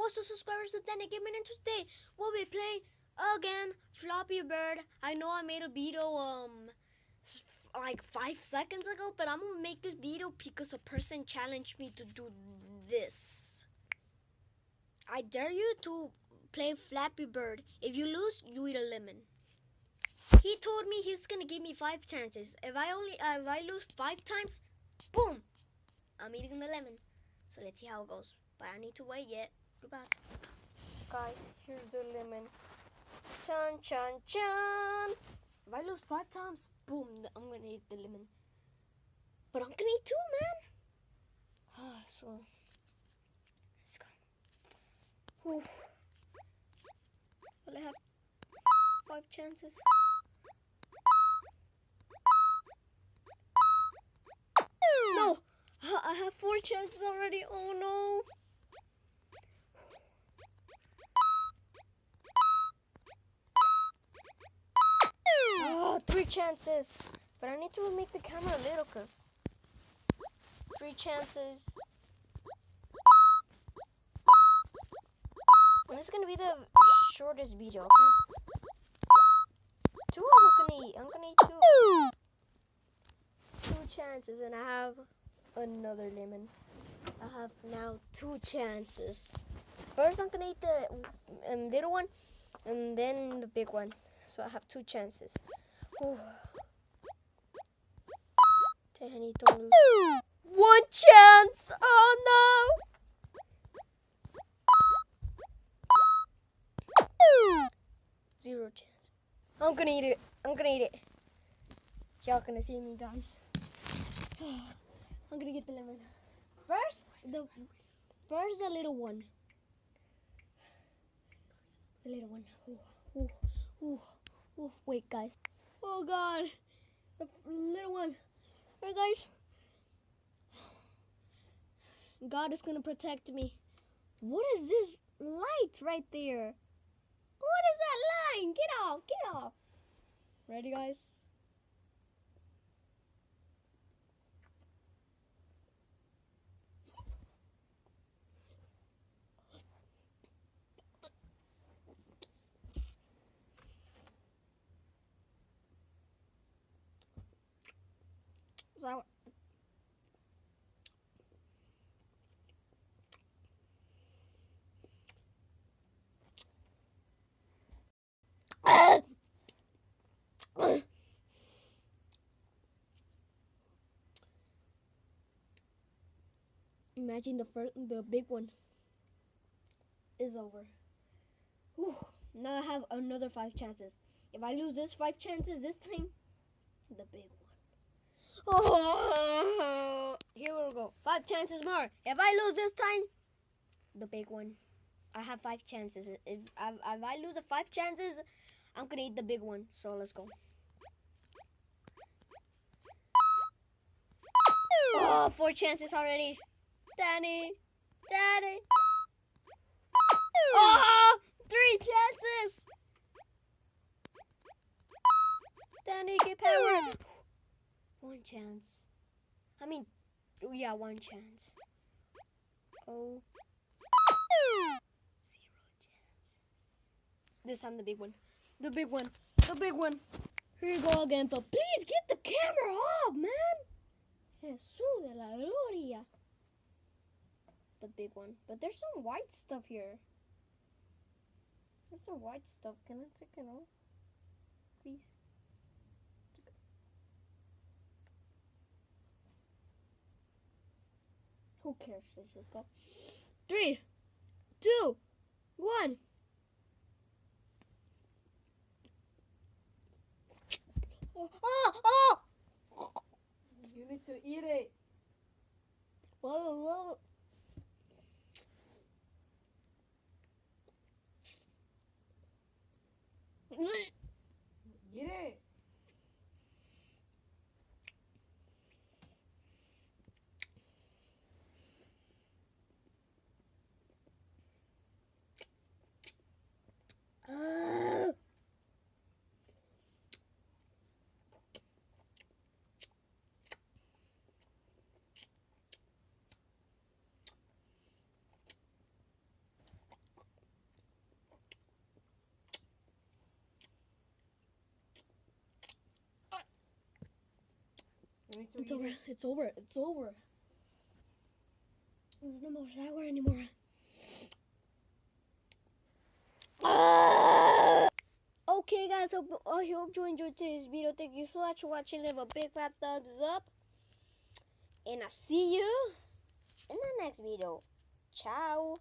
What's the subscribers of Danny Gaming, and today we'll be playing again Floppy Bird. I know I made a video like 5 seconds ago, but I'm gonna make this video because a person challenged me to do this. I dare you to play Flappy Bird. If you lose, you eat a lemon. He told me he's gonna give me 5 chances. If I lose 5 times, boom, I'm eating the lemon. So let's see how it goes. But I need to wait yet. Goodbye. Guys, here's the lemon. Chun chun chun. If I lose 5 times, boom, I'm gonna eat the lemon. But I'm gonna eat 2, man. So let's go. Whew. Well, I have 5 chances. No! I have 4 chances already. Oh no! Oh, 3 chances. But I need to make the camera a little, cause 3 chances. And this is gonna be the shortest video, okay? 2 I'm gonna eat. I'm gonna eat 2 chances, and I have another lemon. I have now 2 chances. First, I'm gonna eat the little one, and then the big one. So I have 2 chances. Ooh. Honey, don't lose. 1 chance! Oh no! 0 chance. I'm gonna eat it. I'm gonna eat it. Y'all gonna see me, guys. I'm gonna get the lemon. First, the little one. The little one. Ooh. Wait, guys. Oh God, the little one. Hey, guys. God is gonna protect me. What is this light right there? What is that line? Get off! Get off! Ready, guys? Sour. Imagine the big one is over. Whew. Now I have another 5 chances. If I lose this 5 chances this time, the big one. Oh, here we go. 5 chances more. If I lose this time, the big one. I have 5 chances. If I lose the 5 chances, I'm gonna eat the big one. So let's go. Oh, 4 chances already. Daddy. Oh, 3 chances. Danny, get power. 1 chance. I mean, yeah, 1 chance. Oh. 0 chance. This time the big one. The big one. Here you go again, but please get the camera off, man. Jesús de la gloria. The big one. But there's some white stuff here. There's some white stuff. Can I take it off? Please. Who cares? Let's go. 3, 2, 1. Oh! You need to eat it. Whoa. Eat it. You need to It's eat over. it. It's over. It's over. There's no more sour anymore. Okay, guys. I hope you enjoyed today's video. Thank you so much for watching. Leave a big fat thumbs up. And I'll see you in the next video. Ciao.